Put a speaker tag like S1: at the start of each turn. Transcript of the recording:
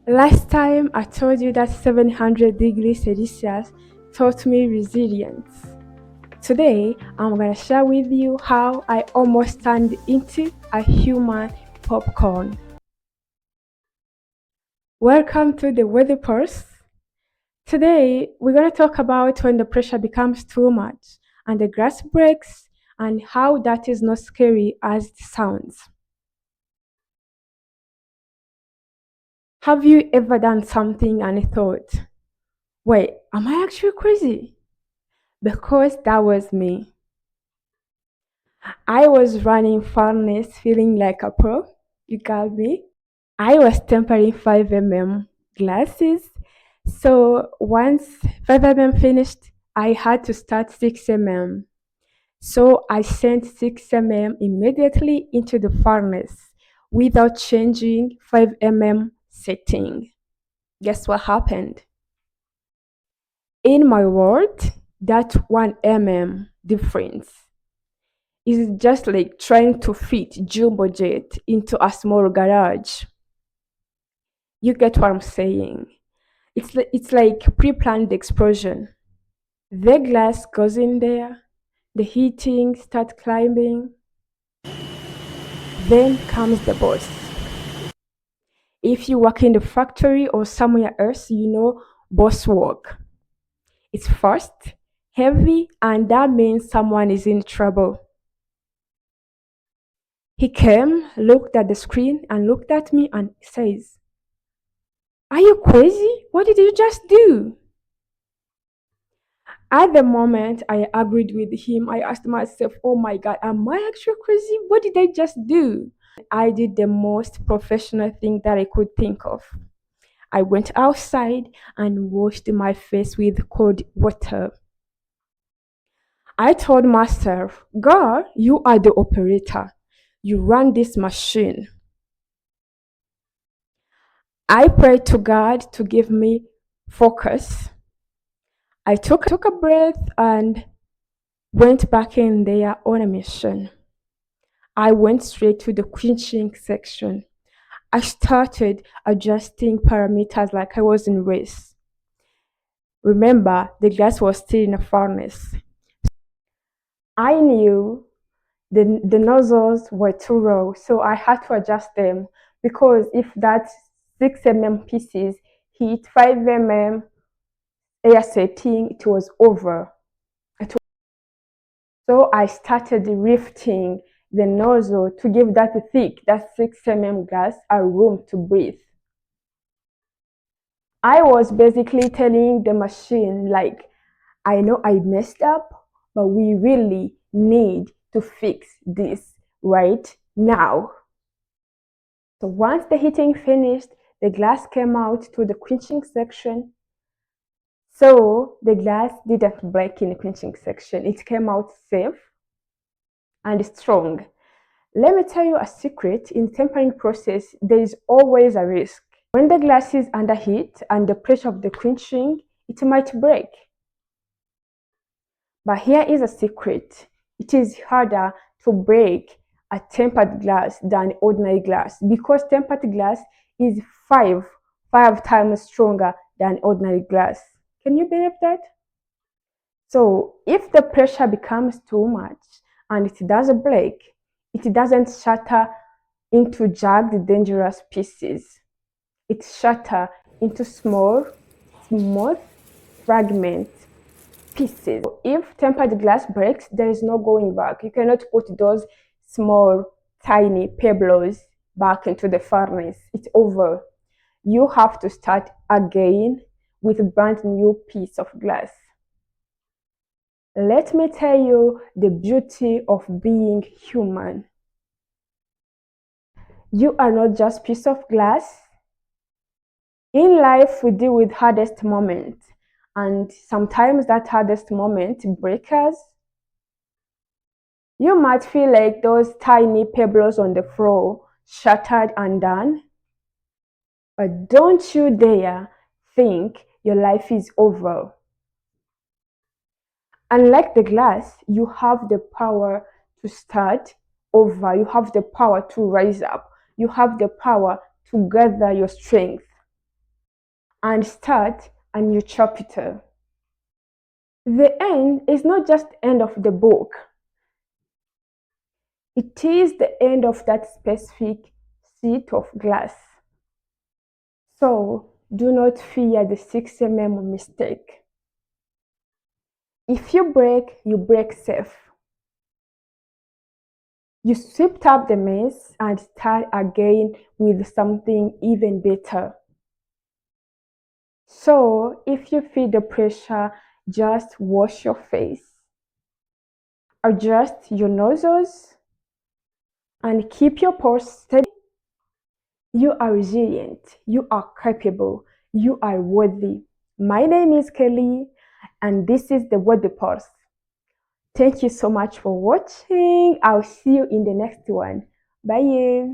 S1: Last time I told you that 700 degrees Celsius taught me resilience. Today I'm gonna share with you how I almost turned into a human popcorn. Welcome to the Weather Pulse. Today we're gonna talk about when the pressure becomes too much and the glass breaks and how that is not scary as it sounds. Have you ever done something and thought, wait, am I actually crazy? Because that was me. I was running furnace feeling like a pro. You got me? I was tempering 5 glasses. So once 5 finished, I had to start 6 So I sent 6 immediately into the furnace without changing 5 setting. Guess what happened? In my world, that 1 difference is just like trying to fit jumbo jet into a small garage. You get what I'm saying? It's like pre-planned explosion. The glass goes in there, the heating starts climbing, then comes the boss. If you work in the factory or somewhere else, you know boss work. It's fast, heavy, and that means someone is in trouble. He came, looked at the screen, and looked at me and says, "Are you crazy? What did you just do?" At the moment I agreed with him, I asked myself, oh my god, am I actually crazy? What did I just do? I did the most professional thing that I could think of. I went outside and washed my face with cold water. I told myself, God, you are the operator. You run this machine. I prayed to God to give me focus. I took a breath and went back in there on a mission. I went straight to the quenching section. I started adjusting parameters like I was in race. Remember, the gas was still in a furnace. I knew the nozzles were too raw, so I had to adjust them because if that 6 pieces hit 5 air setting, it was over. So I started lifting the nozzle to give that 6 gas a room to breathe. I was basically telling the machine, like, I know I messed up, but we really need to fix this right now. So once the heating finished, the glass came out to the quenching section. So the glass didn't break in the quenching section. It came out safe and strong. Let me tell you a secret. In the tempering process, there is always a risk. When the glass is under heat and the pressure of the quenching, it might break. But here is a secret. It is harder to break a tempered glass than ordinary glass because tempered glass is five times stronger than ordinary glass. Can you believe that? So if the pressure becomes too much and it doesn't break, it doesn't shatter into jagged, dangerous pieces. It shatters into small, smooth fragment pieces. If tempered glass breaks, there is no going back. You cannot put those small, tiny pebbles back into the furnace. It's over. You have to start again with a brand new piece of glass. Let me tell you the beauty of being human. You are not just piece of glass. In life, we deal with hardest moments, and sometimes that hardest moment breaks us. You might feel like those tiny pebbles on the floor, shattered and done. But don't you dare think your life is over. Unlike the glass, you have the power to start over. You have the power to rise up. You have the power to gather your strength. and start a new chapter. The end is not just end of the book. It is the end of that specific sheet of glass. So do not fear the 6 mistake. If you break safe. You swept up the mess and start again with something even better. So if you feel the pressure, just wash your face, adjust your nostrils, and keep your pulse steady. You are resilient, you are capable, you are worthy. My name is Kelly, and this is the Worthy Pulse. Thank you so much for watching. I'll see you in the next one. Bye.